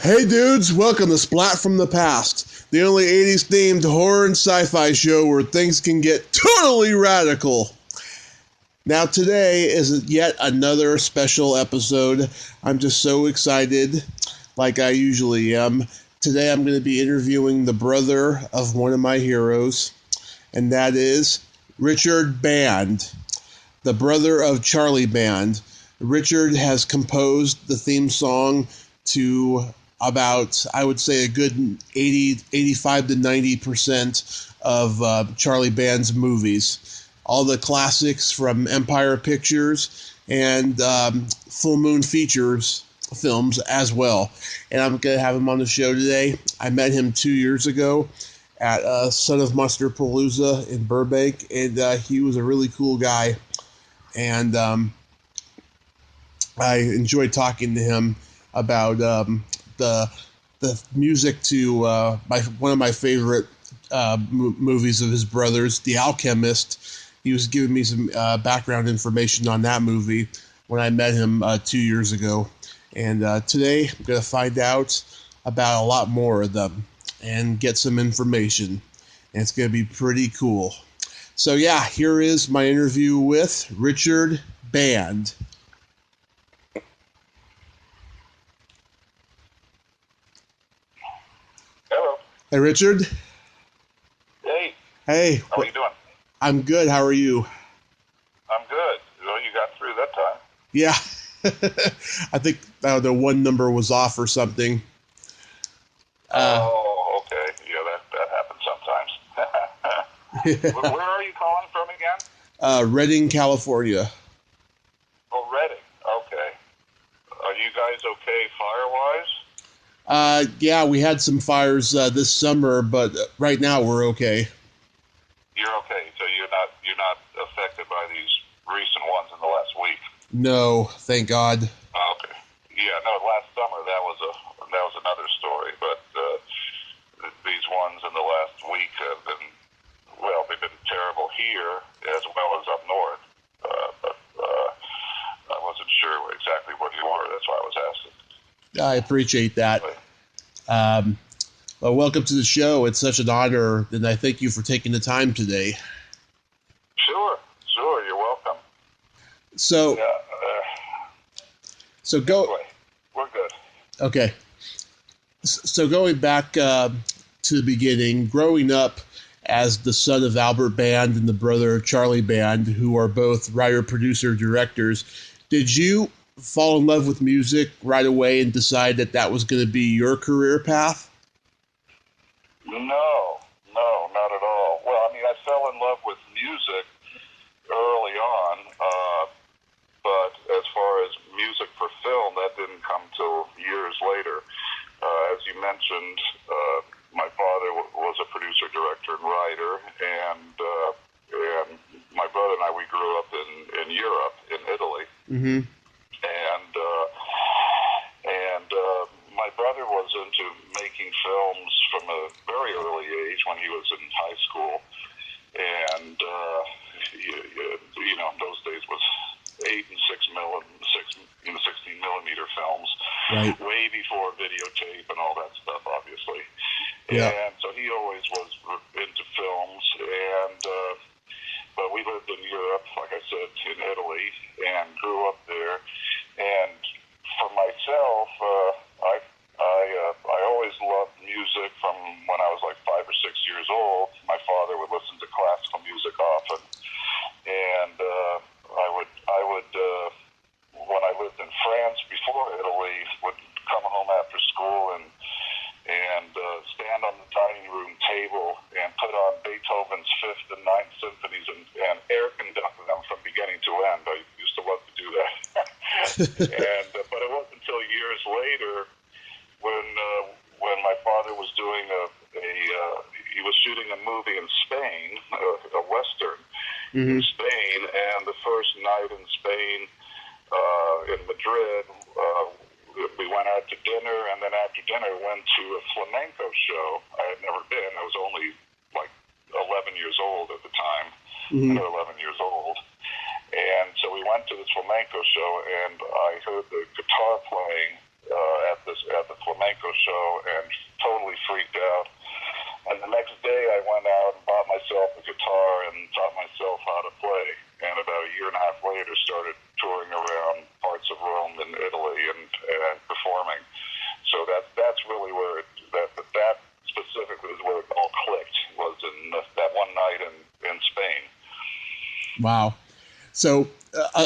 Hey dudes, welcome to Splat from the Past, the only 80s themed horror and sci-fi show where things can get totally radical. Now today is yet another special episode. I'm just so excited, like I usually am. Today I'm going to be interviewing the brother of one of my heroes, and that is Richard Band, the brother of Charlie Band. Richard has composed the theme song to about, I would say, a good 85 to 90% of Charlie Band's movies. All the classics from Empire Pictures and Full Moon Features films as well. And I'm going to have him on the show today. I met him 2 years ago at Son of Monster Palooza in Burbank, and he was a really cool guy. And I enjoyed talking to him about the music to one of my favorite movies of his brother's, The Alchemist. He was giving me some background information on that movie when I met him 2 years ago. And today I'm going to find out about a lot more of them and get some information. And it's going to be pretty cool. So yeah, here is my interview with Richard Band. Hello. Hey, Richard. Hey. Hey. How are you doing? I'm good. How are you? I'm good. Well, you got through that time. Yeah. I think the one number was off or something. Oh, okay. Yeah, that happens sometimes. Where are you calling from again? Redding, California. Oh, Redding. Okay. Are you guys okay fire-wise? Yeah, we had some fires this summer, but right now we're okay. You're okay. So you're not affected by these recent ones in the last week. No, thank God. Okay. Yeah, no. Last summer that was another story, but these ones in the last week have been, well, they've been terrible here as well as up north. But I wasn't sure exactly what you were. That's why I was asking. I appreciate that. Well, welcome to the show. It's such an honor, and I thank you for taking the time today. Sure. You're welcome. So, go. Anyway, we're good. Okay. So going back to the beginning, growing up as the son of Albert Band and the brother of Charlie Band, who are both writer, producer, directors, did you fall in love with music right away and decide that was going to be your career path? No, not at all. Well, I mean, I fell in love with music early on, but as far as music for film, that didn't come till years later. As you mentioned, my father was a producer, director, and writer, and my brother and I, we grew up in Europe, in Italy. Mm-hmm. And my brother was into making films from a very early age when he was in high school. And, you know, those days was 8 and 16 millimeter films. Right. Way before videotape and all that stuff, obviously. Yeah. And so he always was into films. And, but we lived in Europe, like I said, in Italy, and grew up there. And for myself, I always loved music from when I was like 5 or 6 years old. My father would listen to classical music often, and I would when I lived in France before Italy, would come home after school and stand on the dining room table and put on Beethoven's Fifth and Ninth Symphonies and air conduct them from beginning to end. I used to love to do that. But it wasn't until years later when my father was doing he was shooting a movie in Spain, a Western in Spain, and the first night in Spain, in Madrid, we went out to dinner, and then after dinner went to a flamenco show. I had never been. I was only like 11 years old at the time, 11 years old. And so we went to this flamenco show, and I heard the guitar playing at the flamenco show and totally freaked out. And the next day I went out and bought myself a guitar and taught myself how to play. And about a year and a half later started touring around parts of Rome and Italy and performing. So that's really where that specifically is where it all clicked, was in that one night in Spain. Wow. So,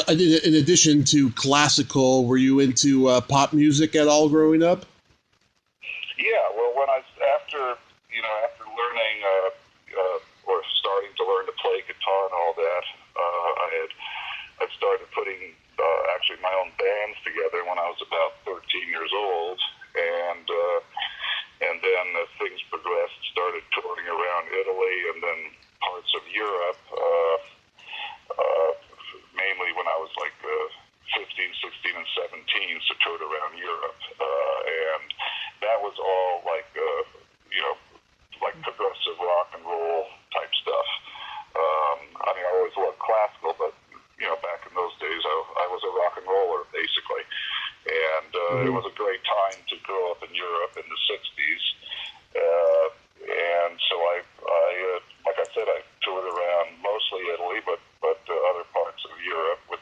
in addition to classical, were you into pop music at all growing up? Yeah, well, after learning or starting to learn to play guitar and all that, I started putting actually my own bands together when I was about 13 years old, and then as things progressed, started touring around Italy and then parts of Europe. Mainly when I was like 15, 16, and 17, so toured around Europe, and that was all like like progressive rock and roll type stuff. I mean, I always loved classical, but back in those days, I was a rock and roller basically, and it was a great time to grow up in Europe in the '60s, and so I like I said, I toured around mostly Italy, but other parts of Europe with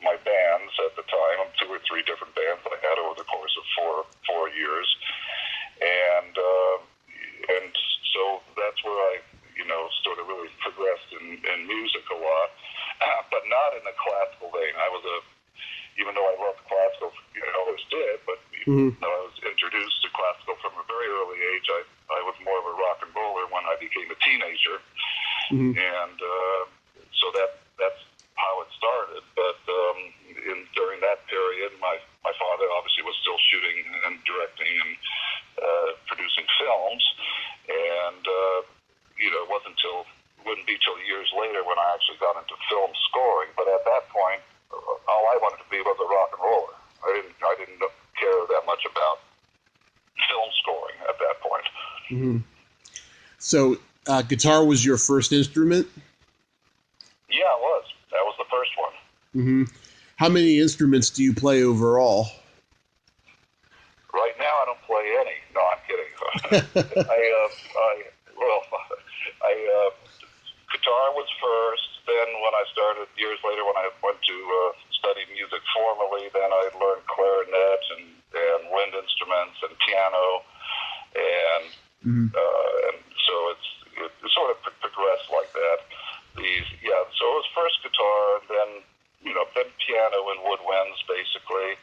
my bands at the time, 2 or 3 different bands I had over the course of four years, and so that's where I sort of really progressed in music a lot, but not in the classical vein. Even though I loved classical, I always did, but I was introduced to classical from a very early age. I was more of a rock and roller when I became a teenager, and so that's how it started. But during that period, my father obviously was still shooting and directing and producing films, and it wouldn't be till years later when I actually got into film scoring. But at that point, all I wanted to be was a rock and roller. I didn't care that much about film scoring at that point. So, guitar was your first instrument? Yeah, it was. That was the first one. How many instruments do you play overall? Right now, I don't play any. No, I'm kidding. Guitar was first. Then when I started, years later, when I went to study music formally, then I learned clarinet and wind instruments and piano, and so it sort of progressed like that. So it was first guitar, and then then piano and woodwinds basically,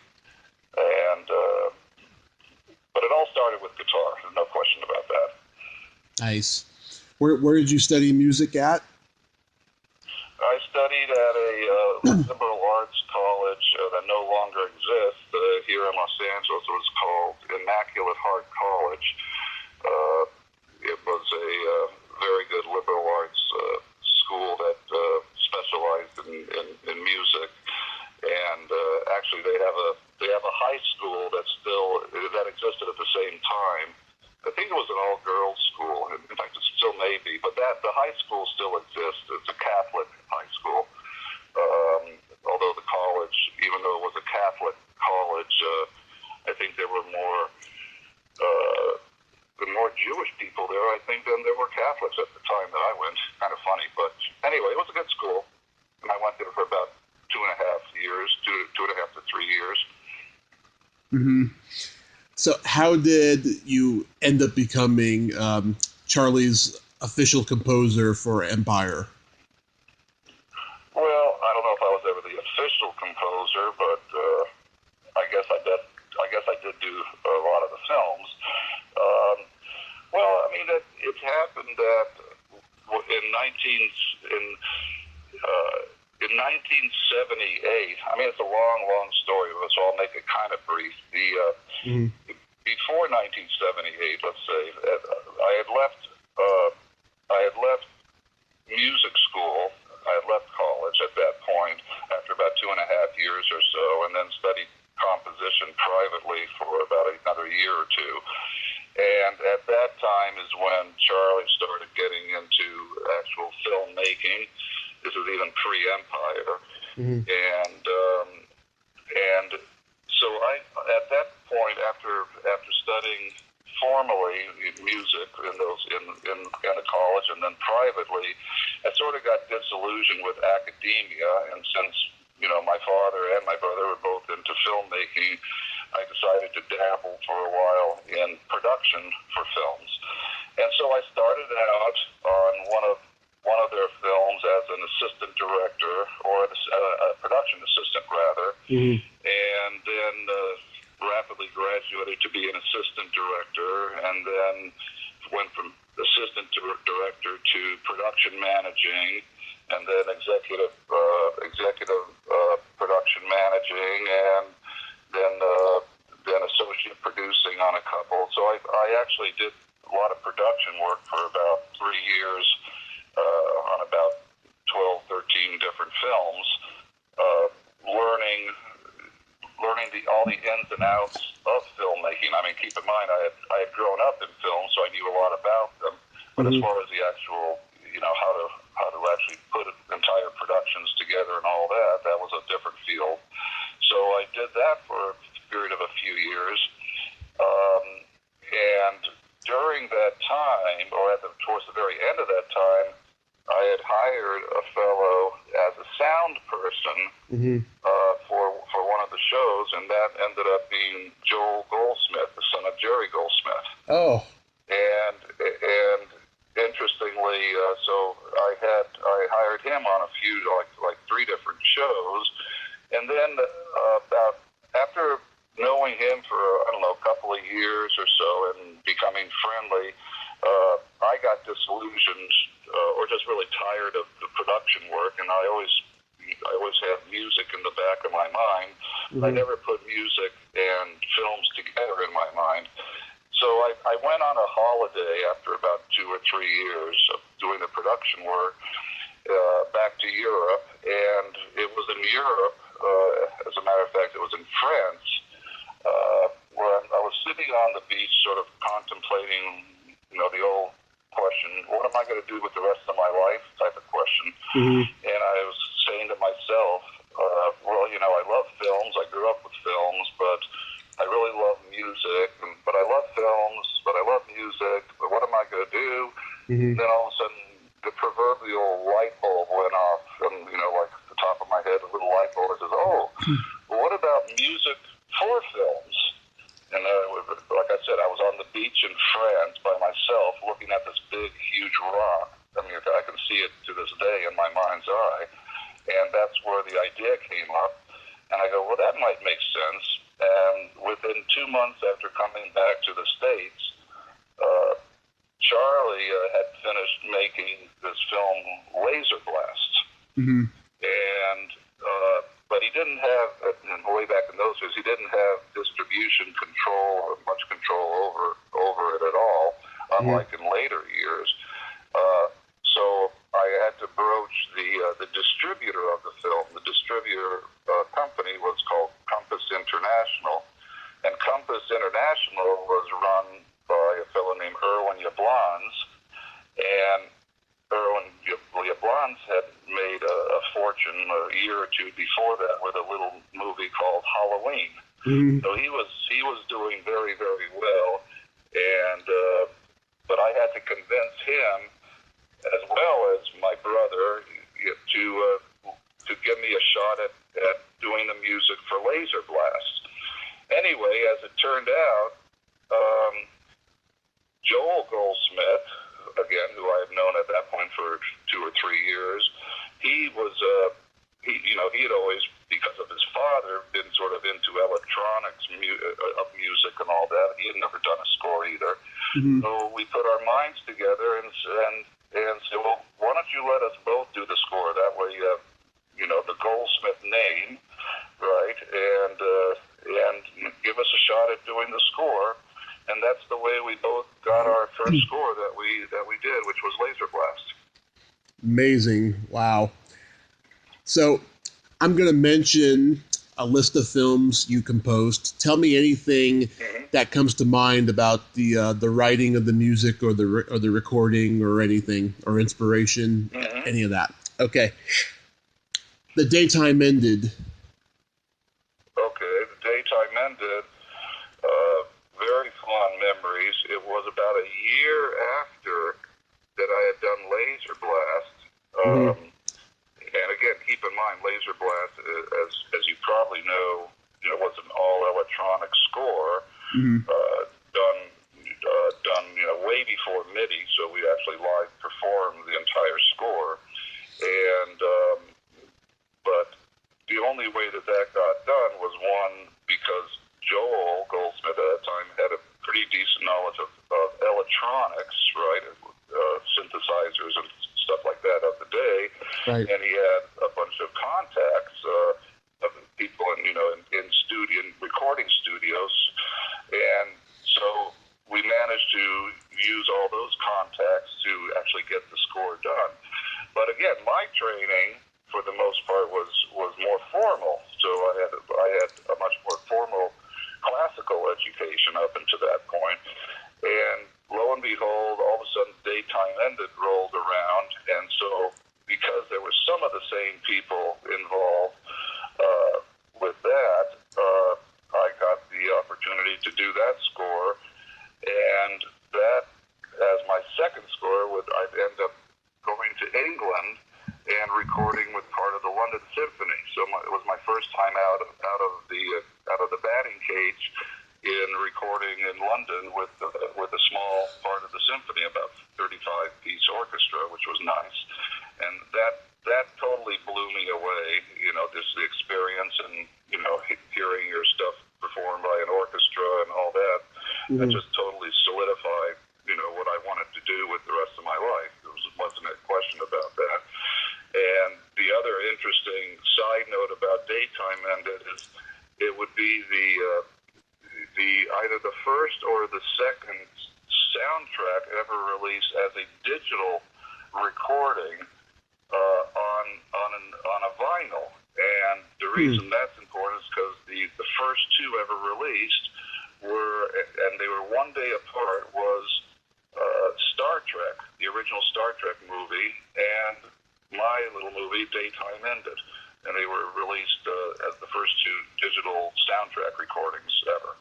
and but it all started with guitar. There's no question about that. Nice. Where did you study music at? I studied at a liberal arts college that no longer exists here in Los Angeles. It was called Immaculate Heart College. It was a very good liberal arts school that specialized in music, and actually they have a high school that existed at the same time. I think it was an all-girls school. In fact, it still may be, but the high school still exists. It's a Catholic high school. Although the college, even though it was a Catholic college, I think there were more Jewish people there, I think, than there were Catholics at the time that I went. Kind of funny, but anyway, it was a good school, and I went there for about 2.5 years, 2.5 to 3 years. So how did you end up becoming Charlie's official composer for Empire? Well, I don't know if I was ever the official composer, but I guess I did do a lot of the films. Well, I mean, it happened that in 1978. I mean, it's a long story, so I'll make it kind of brief. Before 1978, let's say, I had left music school. I had left college at that point after about 2.5 years or so, and then studied composition privately for about another year or two. And at that time is when Charlie started getting into actual filmmaking. This is even pre-Empire. And so I, at that point, after studying formally music in a college, and then privately, I sort of got disillusioned with academia. And since my father and my brother were both into filmmaking, I decided to dabble for a while in production for films. And so I started out on one of their films as an assistant director, or a production assistant rather, and then rapidly graduated to be an assistant director, and then went from assistant director to production managing, and then executive production managing, and then associate producing on a couple. So I actually did a lot of production work for about 3 years on about 12, 13 different films, learning all the ins and outs of filmmaking. I mean, keep in mind, I had grown up in film, so I knew a lot about them. But as far as the actual, how to actually put entire productions together and all that was a different field. So I did that for a period of a few years. And during that time, or towards the very end of that time, I had hired a fellow as a sound person for one of the shows, and that ended up being Joel Goldsmith, the son of Jerry Goldsmith. Oh. And interestingly, so I hired him on a few, like 3 different shows, and then about after knowing him for a couple of years or so and becoming friendly, I got disillusioned or just really tired of the production work, and I always had music in the back of my mind. I never put music and films together in my mind. So I went on a holiday after about 2 or 3 years of doing the production work back to Europe, and it was in Europe, as a matter of fact, it was in France, where I was sitting on the beach sort of contemplating, the old question, what am I going to do with the rest of my life type of question. And I was saying to myself, I love films, I grew up with films, but I really love music, but I love films, but I love music, but what am I going to do? Then all of a sudden, the proverbial light bulb went off, and, like at the top of my head, a little light bulb that says, well, what about music for films? And like I said, I was on the beach in France by myself looking at this big, huge rock. I mean, I can see it to this day in my mind's eye. And that's where the idea came up. And I go, well, that might make sense. And within 2 months after coming back to the States, Charlie had finished making this film Laser Blast. And but he didn't have, way back in those days, he didn't have distribution control or much control over it at all, unlike in later years. So I had to broach the distributor of the film. The distributor company was called Compass International, and Compass International was run by a fellow named Erwin Yablans, and Erwin Yablans had made a fortune a year or two before that with a little movie called Halloween. So he was doing very, very well, and but I had to convince him, as well as my brother, to give me a shot at doing the music for Laser Blast. Anyway, as it turned out, Joel Goldsmith, again, who I had known at that point for 2 or 3 years, he had always, because of his father, been sort of into electronics of music and all that. He had never done a score either. So we put our minds together and said, well, why don't you let us both do the score? That way you have, the Goldsmith name, right? And give us a shot at doing the score. And that's the way we both got our first score that we did, which was Laser Blast. Amazing. Wow. So I'm going to mention a list of films you composed. Tell me anything that comes to mind about the writing of the music or the recording or anything or inspiration, any of that. Okay. The Daytime Ended. Okay, The Daytime Ended. Very fun Mm-hmm. Done way before MIDI, so we actually live performed the entire score. And but the only way that got done was, one, because Joel Goldsmith at that time had a pretty decent knowledge of electronics, right, synthesizers and stuff like that of the day, Right. and he had a bunch of contacts of people in studio, in recording studios, and so we managed to use all those contacts to actually get the score done. But again, my training, for the most part, was more formal. So I had a much more formal classical education up until that point. And lo and behold, all of a sudden, Daytime Ended rolled around, and so because there were some of the same people involved with that, I got the opportunity to do that score, and that, as my second score, I'd end up going to England and recording with part of the London Symphony. So it was my first time out of the batting cage in recording in London with a small part of the symphony, about 35-piece orchestra, which was nice, and that totally blew me away. Just the experience and hearing your stuff performed by an orchestra and all that. Mm-hmm. That just totally solidified what I wanted to do with the rest of my life. There wasn't a question about that. And the other interesting side note about Daytime Ended is it would be the either the first or the second soundtrack ever released as a digital recording on a vinyl. And the reason that's important is because the first two ever released they were one day apart, was Star Trek, the original Star Trek movie, and my little movie, Daytime Ended. And they were released as the first two digital soundtrack recordings ever.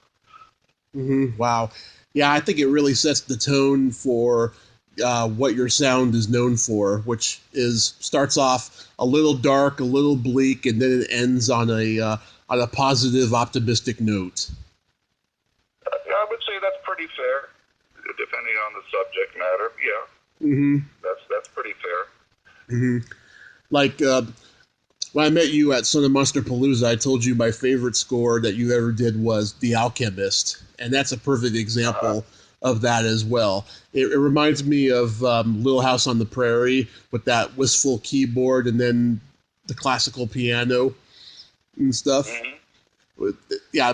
Mm-hmm. Wow. Yeah, I think it really sets the tone for what your sound is known for, which starts off a little dark, a little bleak, and then it ends on a positive, optimistic note. I would say that's pretty fair, depending on the subject matter. Yeah, Mm-hmm. That's pretty fair. Mm-hmm. Like when I met you at Son of Monsterpalooza, I told you my favorite score that you ever did was The Alchemist, and that's a perfect example of that as well. It reminds me of Little House on the Prairie with that wistful keyboard and then the classical piano and stuff. Mm-hmm.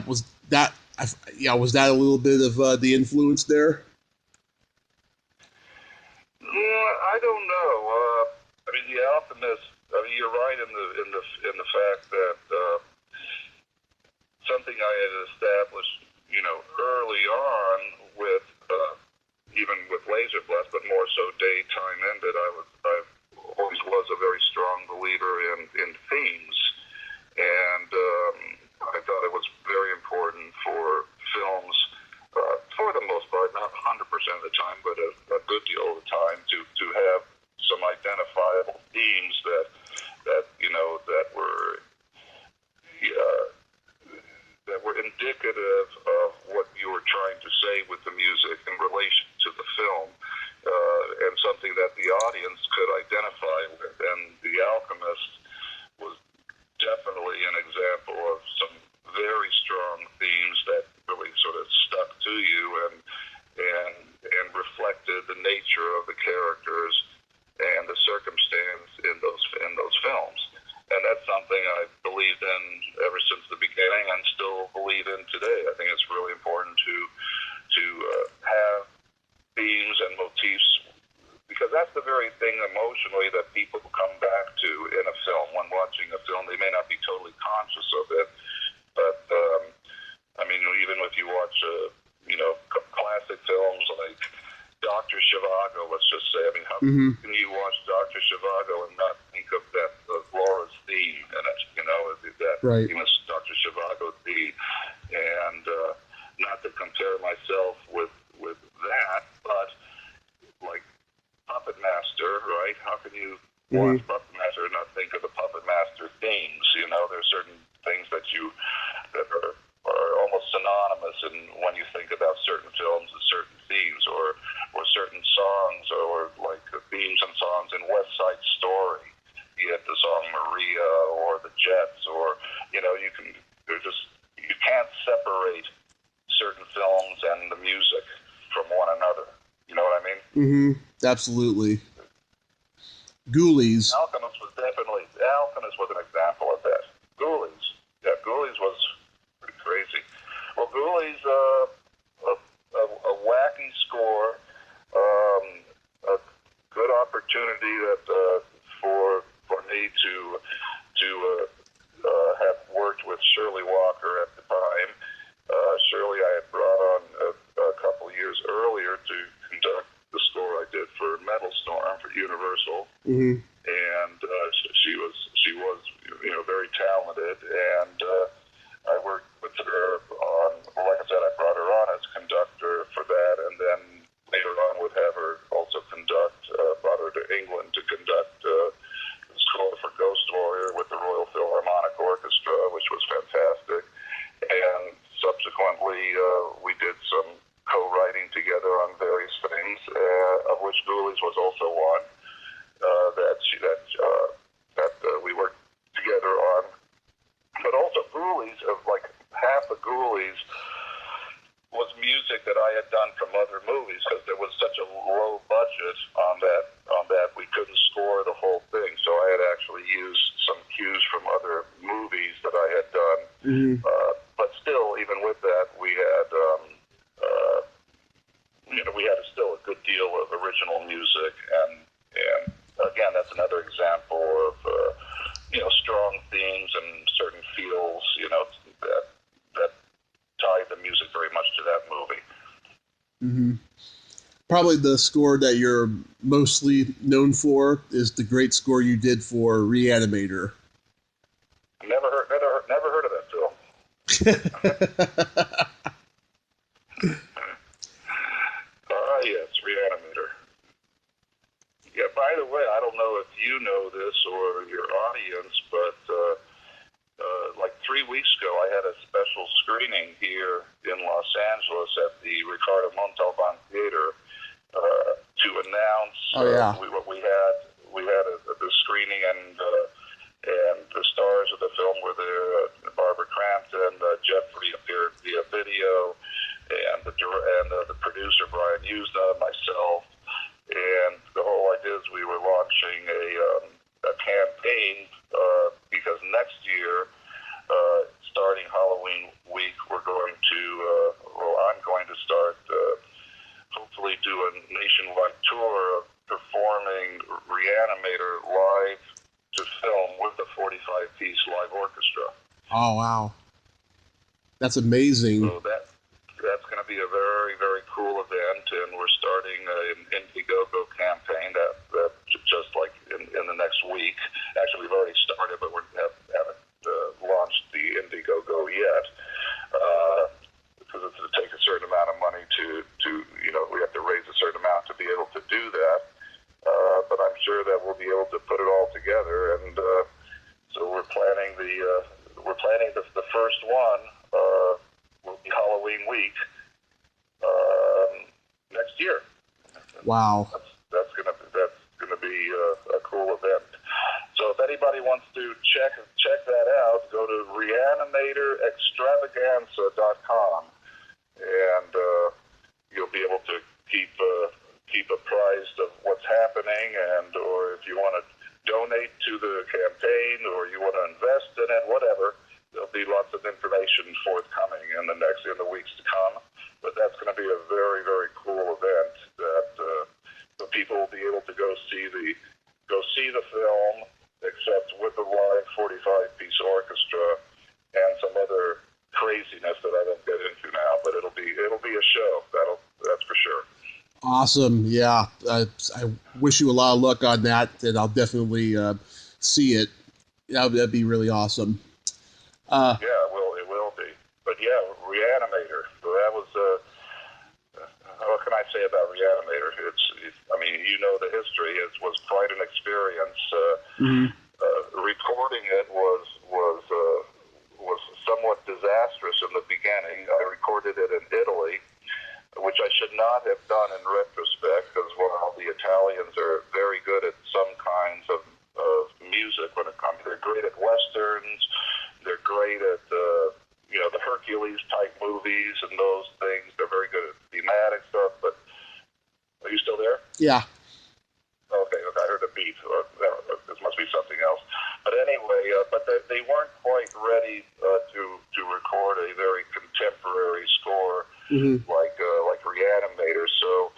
Was that a little bit of the influence there? I don't know. I mean, The Alchemist. I mean, you're right in the fact that something I had established, early on with even with Laser Blast, but more so Daytime Ended. I always was a very strong believer in themes, and I thought it was very important for films, for the most part, not 100% of the time, but a good deal of the time, to have some identifiable themes that were indicative of what you were trying to say with the music in relation to the film, and something that the audience could identify with. And The Alchemist was definitely an example of some very strong themes that really sort of stuck to you and reflected the nature of the characters and the circumstance in those films. And that's something I've believed in ever since the beginning and still believe in today. I think it's really important to have themes and motifs, because that's the very thing emotionally that people come back to in a film. When watching a film, they may not be totally conscious of it, but I mean, even if you watch classic films like Dr. Zhivago, let's just say, I mean, how can you watch Dr. Zhivago and not think of that Laura's theme in it, that right. famous Dr. Zhivago theme, and not to compare myself with that, but like Puppet Master, right? How can you watch Puppet Master and not think of the Puppet Master themes? There's certain things that are almost synonymous and when you think about certain films and certain themes, or certain songs, or like themes and songs in West Side Story. You had the song Maria or the Jets, or you can't separate certain films and the music from one another. You know what I mean? Mm-hmm. Absolutely. Ghoulies. Alchemist was an example of that. Ghoulies. Yeah, Ghoulies was pretty crazy. Well, Ghoulies, a wacky score, a good opportunity that for me to have worked with Shirley Walker at the time. Shirley I had brought on a couple years earlier to conduct the score I did for Metal Storm for Universal. Mm-hmm. And she was very talented, and I worked with her on, like I said, I brought her on as conductor for that, and then later on would have her also brought her to England to conduct the score for Ghost Warrior with the Royal Philharmonic Orchestra, which was fantastic. And subsequently, we did some co-writing together on various things, of which Ghoulies was also one. That we worked together on, but also Ghoulies, like half the Ghoulies was music that I had done from other movies, because there was such a low budget on that we couldn't score the whole thing. So I had actually used some cues from other movies that I had done. Mm-hmm. But still, even with that, we had still a good deal of original music, and again, that's another example of strong themes and certain feels, that tie the music very much to that movie. Mm-hmm. Probably the score that you're mostly known for is the great score you did for Re-Animator. Never heard of that film. Yes, Re-Animator. Yeah, by the way, I don't know if you know this or your audience, but like 3 weeks ago, I had a special screening here in Los Angeles at the Ricardo Montalban Theater to announce what we had. We had the screening, and the stars of the film were there. Barbara Crampton, Jeffrey appeared via video, and the producer Brian Usna, myself. And the whole idea is we were launching a campaign because next year, starting Halloween week, I'm going to start, hopefully do a nationwide tour of performing Re-Animator live to film with a 45-piece live orchestra. Oh, wow. That's amazing. So that's going to be a very, very cool event, and we're starting an Indiegogo campaign that just like in the next week. Actually, we've already started, but we haven't launched the Indiegogo yet, because it's to take a certain amount of money to we have to raise a certain amount to be able to do that. But I'm sure that we'll be able to put it all together, and so we're planning the first one. Will be Halloween week next year. Wow, that's gonna be a cool event. So if anybody wants to check that out, go to reanimatorextravaganza.com, and you'll be able to keep apprised of what's happening, or if you want to donate to the campaign, or you want to invest in it, whatever. There'll be lots of information forthcoming in the weeks to come. But that's going to be a very, very cool event that people will be able to go see the film, except with the live 45-piece orchestra and some other craziness that I don't get into now. But it'll be a show. That's for sure. Awesome. Yeah, I wish you a lot of luck on that, and I'll definitely see it. That'd be really awesome. Yeah, it will be. But yeah, Re-Animator. So that was, what can I say about Re-Animator? The history. It was quite an experience. Recording it was somewhat disastrous in the beginning. I recorded it in Italy, which I should not have done in retrospect, because while the Italians are very good at some kinds of music when it comes, they're great at westerns, they're great at the Hercules type movies and those things. They're very good at thematic stuff. But are you still there? Yeah. Okay, I heard a beat. This must be something else. But anyway, but they weren't quite ready to record a very contemporary score like Re-Animator. So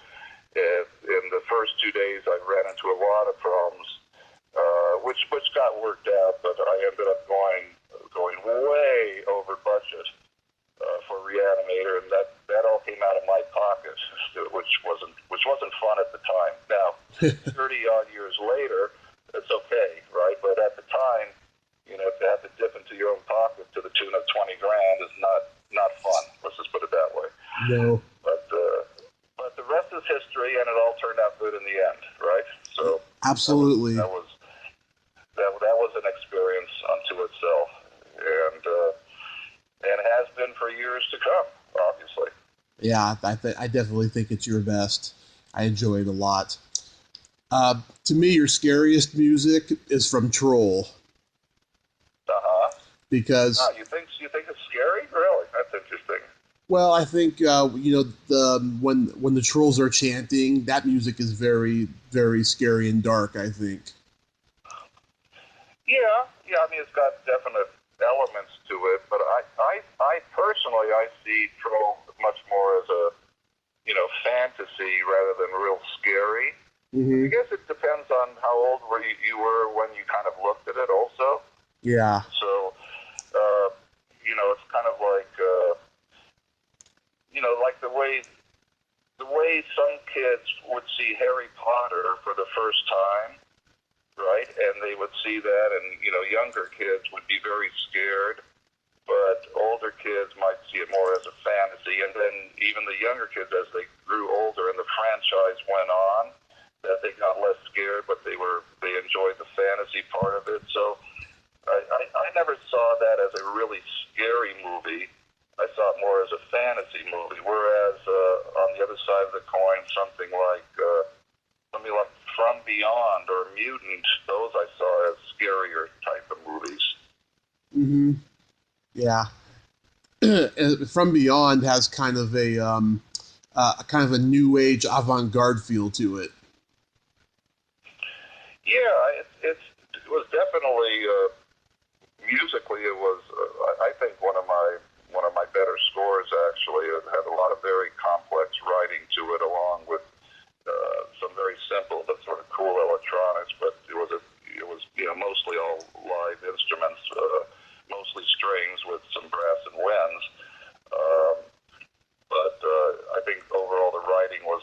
in the first 2 days, I ran into a lot of problems, which got worked out. But I ended up going way over budget for Re-Animator, and that all came out of my pocket, which wasn't fun at the time. Now, 30 odd years later, it's okay, right? But at the time, to have to dip into your own pocket to the tune of $20,000 is not fun. Let's just put it that way. No. But the rest is history, and it all turned out good in the end, right? So absolutely, that was an experience unto itself, and has been for years to come, obviously. Yeah, I definitely think it's your best. I enjoy it a lot. To me, your scariest music is from Troll. Because you think it's scary? Really? That's interesting. Well, I think when the trolls are chanting, that music is very, very scary and dark, I think. Yeah. I mean, it's got definite elements to it, but I personally see Troll much more as a fantasy rather than real scary. Mm-hmm. I guess it depends on how old you were when you kind of looked at it also. Yeah. So, it's kind of like, like the way some kids would see Harry Potter for the first time, right? And they would see that, and, younger kids would be very scared, but older kids might see it more as a fantasy. And then even the younger kids, as they grew older and the franchise went on, that they got less scared, but they enjoyed the fantasy part of it. So I never saw that as a really scary movie. I saw it more as a fantasy movie. Whereas on the other side of the coin, something like From Beyond or Mutant, those I saw as scarier type of movies. Mm-hmm. Yeah. From Beyond has kind of a new age avant-garde feel to it. Yeah, it was definitely musically. It was I think one of my better scores. Actually, it had a lot of very complex writing to it, along with some very simple but sort of cool electronics. But it was mostly all live instruments, mostly strings with some brass and winds. But I think overall the writing was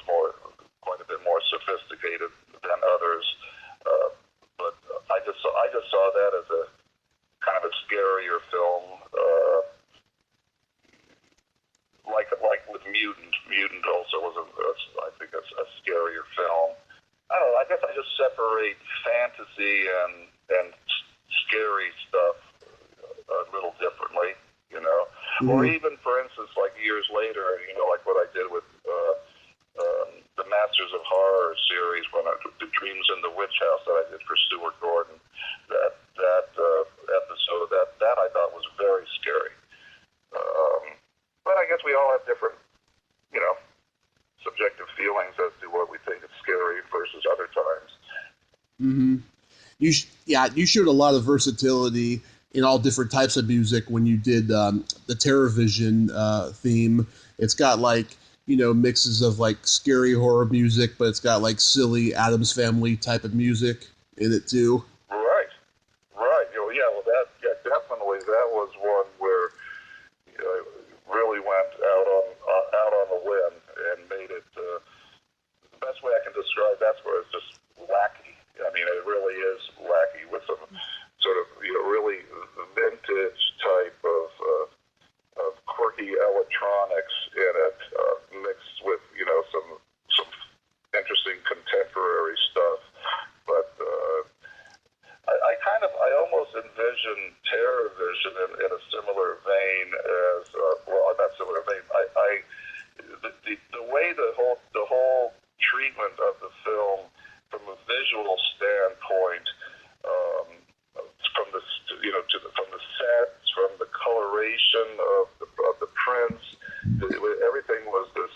quite a bit more sophisticated than others. But I just saw that as a kind of a scarier film, like with Mutant. Mutant also was I think a scarier film. I don't know. I guess I just separate fantasy and scary stuff a little differently, Mm-hmm. Or even, for instance, like years later, like what I did with the Masters of Horror series, the Dreams in the Witch House that I did for Stuart Gordon. That episode that I thought was very scary. But I guess we all have different, subjective feelings as to what we think is scary versus other times. Mm-hmm. You showed a lot of versatility in all different types of music when you did the TerrorVision theme. It's got mixes of scary horror music, but it's got silly Addams Family type of music in it too. Right. Well, definitely that was one where really went out on the limb and made it. The best way I can describe that's where it's just wacky. I mean, it really is wacky with some sort of really vintage type of quirky electronics in it, mixed with some interesting contemporary stuff. But of the film from a visual standpoint, from the from the sets, from the coloration of the prints. Everything was this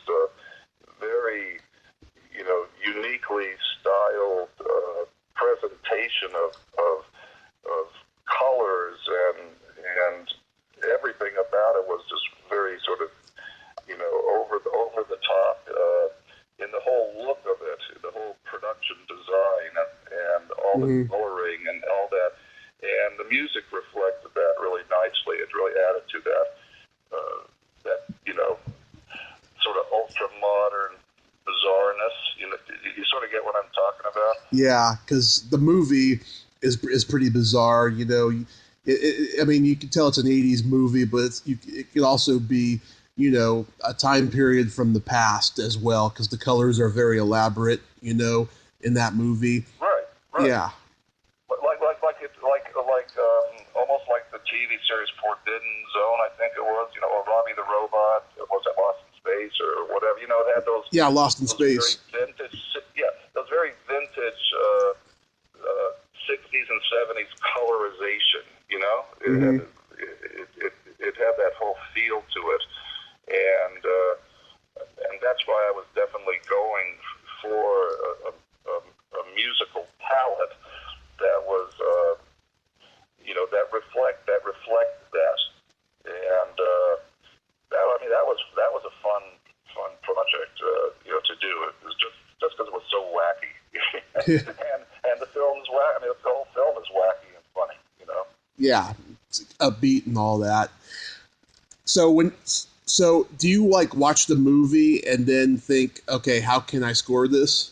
very, uniquely styled presentation of colors, and everything about it was just very sort of, over the top in the whole look of it, the whole production design, and all the coloring and all that. And the music reflected that really nicely. It really added to that, sort of ultra-modern bizarreness. You sort of get what I'm talking about? Yeah, because the movie is pretty bizarre. I mean, you can tell it's an 80s movie, but it could also be, a time period from the past as well, because the colors are very elaborate, in that movie. Right. Yeah. Almost like the TV series Forbidden Zone, I think it was, or Robbie the Robot, was it Lost in Space or whatever, it had those... Yeah, Lost in Space. Those very vintage 60s and 70s colorization, It had that whole feel to it, and that's why I was definitely going for a musical palette that was, that reflected that, and that was a fun project, to do. It was just because it was so wacky, and the film's wacky. I mean, the whole film is wacky and funny, Yeah, it's upbeat and all that. So do you watch the movie and then think, okay, how can I score this?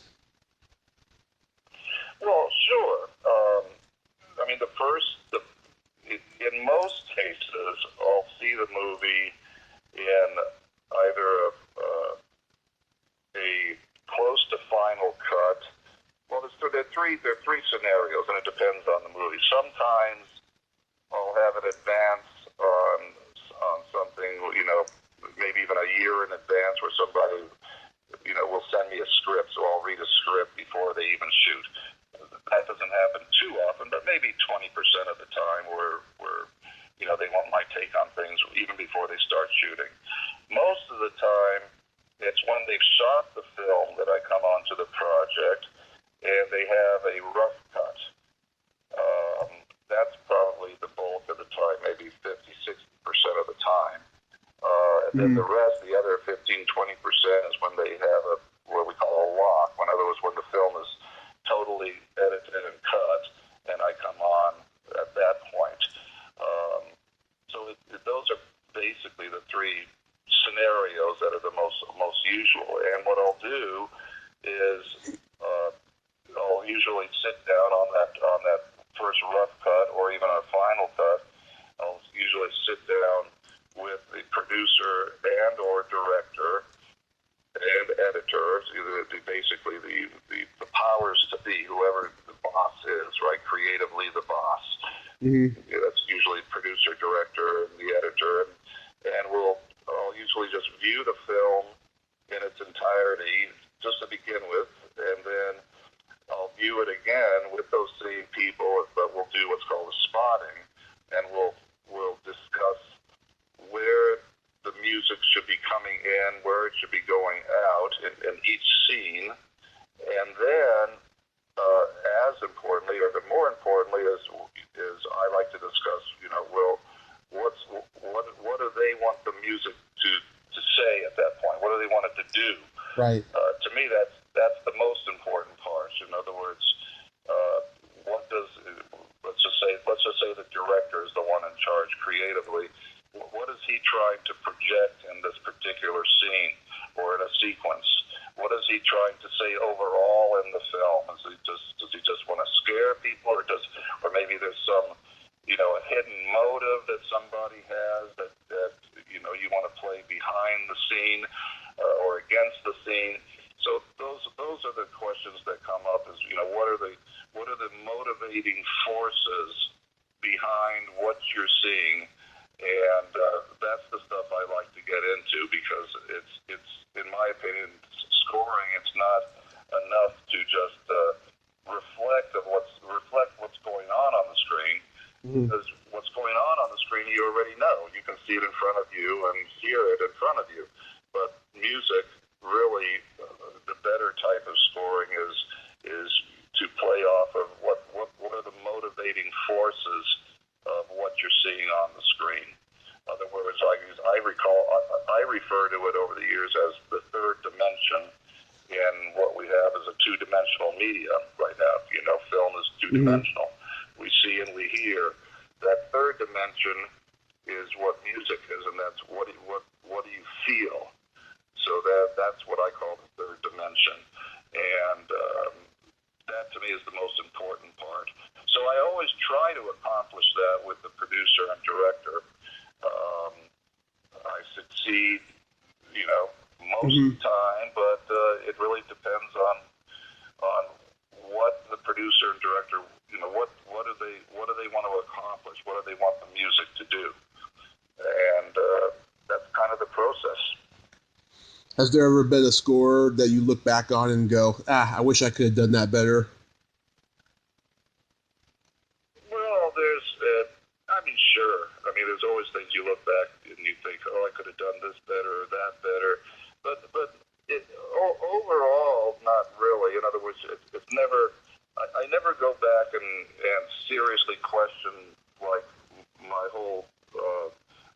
Well, sure. I mean, in most cases, I'll see the movie in either a close to final cut. Well, there are three scenarios, and it depends on the movie. Sometimes I'll have it advance on something, maybe even a year in advance, where somebody, will send me a script, so I'll read a script before they even shoot. That doesn't happen too often, but maybe 20% of the time where they want my take on things even before they start shooting. Most of the time, it's when they've shot the film that I come onto the project, and they have a rough cut. That's probably the bulk of the time, maybe 50, 60% of the time. And then the rest, the other 15, 20% is when they have what we call a lock. In other words, when the film is totally edited and cut, and I come on at that point. So those are basically the three scenarios that are the most usual. And what I'll do is I'll usually sit down on that first rough cut, or even a final cut. I'll usually sit down with the producer and or director and editor, basically the powers to be, whoever the boss is, right? Creatively the boss. That's usually producer, director, and the editor, and I'll usually just view the film in its entirety just to begin with, and then I'll view it again with those same people, but we'll do what's called a spotting, and we'll discuss where the music should be coming in, where it should be going out in each scene, and then as importantly, or even more importantly, is I like to discuss, what do they want the music to say at that point? What do they want it to do? Right. To me, that's the most important part. In other words, let's just say the director is the one in charge creatively. What is he trying to project in this particular scene or in a sequence? What is he trying to say overall in the film? Does he just want to scare people, or maybe there's some, a hidden motive that somebody has that you want to play behind the scene or against the scene? So those are the questions that come up. Is what are the motivating forces behind what you're seeing? And that's the stuff I like to get into, because it's in my opinion, scoring. It's not enough to just reflect what's going on the screen. Because what's going on the screen you already know. You can see it in front of you and hear it in front of you. But music, really, the better type of scoring is to play off of what are the motivating forces of what you're seeing on the screen. In other words, I refer to it over the years as the third dimension in what we have as a two-dimensional media right now. You know, film is two-dimensional. We see and we hear. That third dimension is what music is, and that's what do you feel. So that's what I call the third dimension, and that to me is the most important part. So I always try to accomplish that with the producer and director. I succeed, you know, most of the time, but it really depends on what the producer and director, you know, what do they want to accomplish? What do they want the music to do? And that's kind of the process. Has there ever been a score that you look back on and go, I wish I could have done that better? Well, sure. I mean, there's always things you look back and you think, oh, I could have done this better or that better. But overall, not really. In other words, it's never. I never go back and seriously question like my whole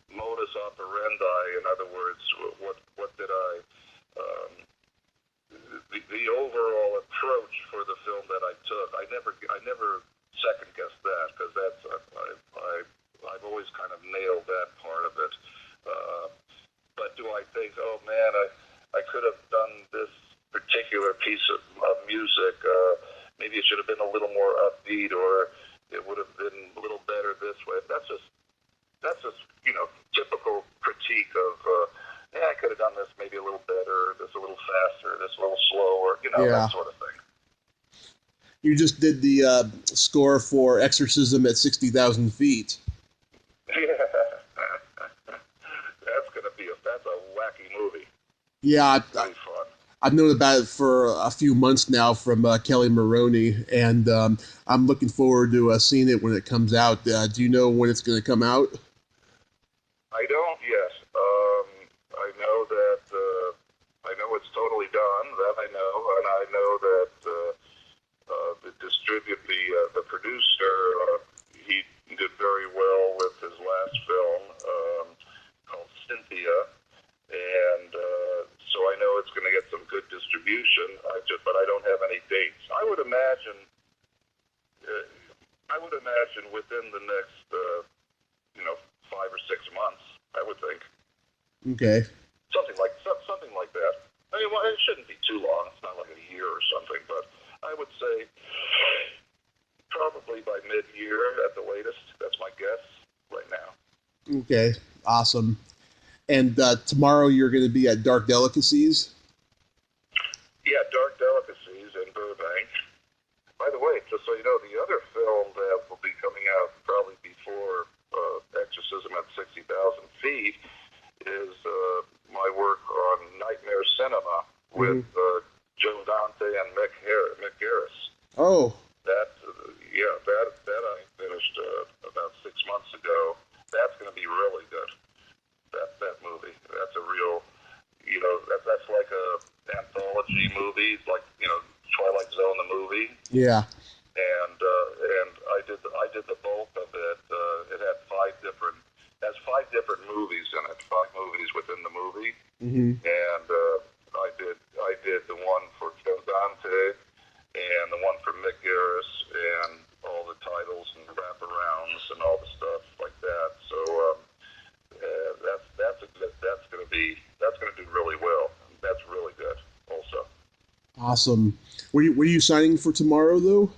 modus operandi. In other words, what did I? The overall approach for the film that I took, I never second guessed that, because that's I've always kind of nailed that part of it. But do I think, oh man, I could have done this particular piece of music? Maybe it should have been a little more upbeat, or it would have been a little better this way. That's just typical critique of. I could have done this maybe a little better, this a little faster, this a little slower, that sort of thing. You just did the score for Exorcism at 60,000 feet. Yeah. That's a wacky movie. Yeah. Really fun. I've known about it for a few months now from Kelly Maroney, and I'm looking forward to seeing it when it comes out. Do you know when it's going to come out? I don't yet. I know that I know it's totally done. That I know, and I know that the producer, he did very well with his last film called Cynthia, and so I know it's going to get some good distribution. But I don't have any dates. I would imagine within the next 5 or 6 months. I would think. Okay. Something like that. I mean, it shouldn't be too long. It's not like a year or something, but I would say probably by mid-year at the latest. That's my guess right now. Okay. Awesome. And tomorrow you're going to be at Dark Delicacies? Yeah, Dark Delicacies in Burbank. By the way, just so you know, the other film that will be coming out probably before Exorcism at 60,000 feet is my work on Nightmare Cinema with Joe Dante and Mick Garris. Oh. That I finished about 6 months ago. That's going to be really good. That movie. That's a real, that's like a anthology movie, like Twilight Zone the movie. Yeah. And I did the bulk of it. It had 5 different movies in it. 5 movies within the movie. Mm-hmm. And I did the one for Joe Dante and the one for Mick Garris and all the titles and wraparounds and all the stuff like that. So that's going to do really well. That's really good also. Awesome. Were you signing for tomorrow though?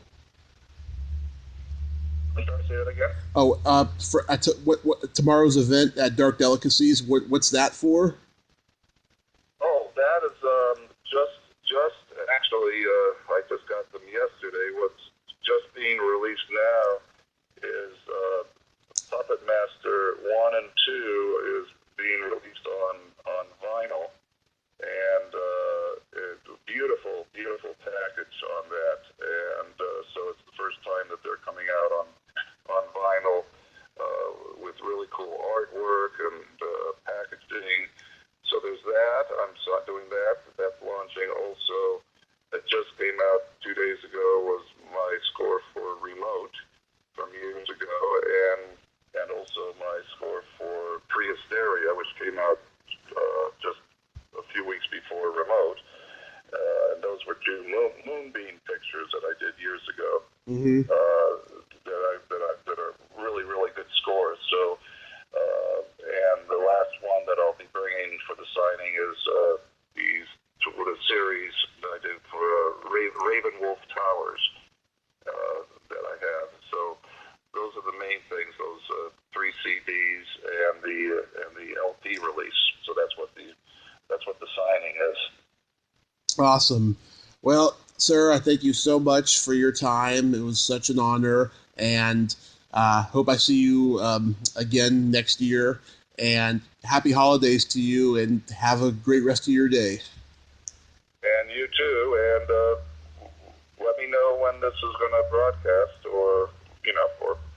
I'm sorry, say that again. Oh, what tomorrow's event at Dark Delicacies? What's that for? Oh, that is just actually I just got them yesterday. What's just being released now is Puppet Master 1 and 2 is being released on vinyl, and beautiful on that, and so it's the first time that they're coming out on vinyl with really cool artwork and packaging. So there's that. I'm doing that. That's launching. Also, that just came out 2 days ago was my score for Remote from years ago, and also my score for Prehysteria, which came out just a few weeks before Remote. And those were two moonbeam pictures that I did years ago. Mm-hmm. That are really, really good scores. So, and the last one that I'll be bringing for the signing is the series that I did for Ravenwolf Towers that I have. So those are the main things. Those 3 CDs and the LP release. So that's what the signing is. Awesome. Well, sir, I thank you so much for your time. It was such an honor, and hope I see you again next year. And happy holidays to you, and have a great rest of your day. And you too. And let me know when this is going to broadcast, or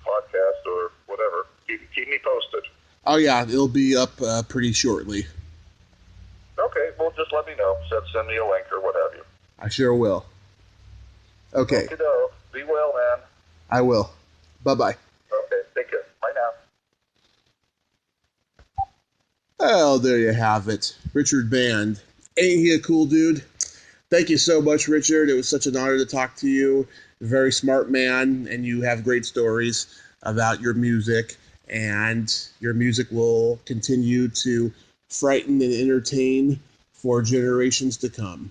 podcast, or whatever. Keep me posted. Oh yeah, it'll be up pretty shortly. Okay, well, just let me know. Send me a link or what have you. I sure will. Okay. Okey-doke. Be well, man. I will. Bye-bye. Okay, take care. Bye now. Well, there you have it. Richard Band. Ain't he a cool dude? Thank you so much, Richard. It was such an honor to talk to you. You're a very smart man, and you have great stories about your music, and your music will continue to frighten and entertain for generations to come.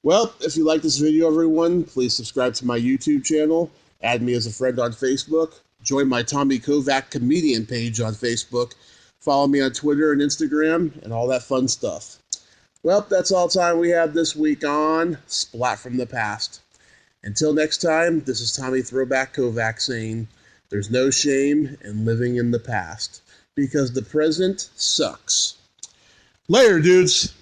Well, if you like this video, everyone, please subscribe to my YouTube channel, add me as a friend on Facebook, join my Tommy Kovac comedian page on Facebook, follow me on Twitter and Instagram, and all that fun stuff. Well, that's all time we have this week on Splat from the Past. Until next time, this is Tommy Throwback Kovac saying, there's no shame in living in the past, because the present sucks. Later, dudes.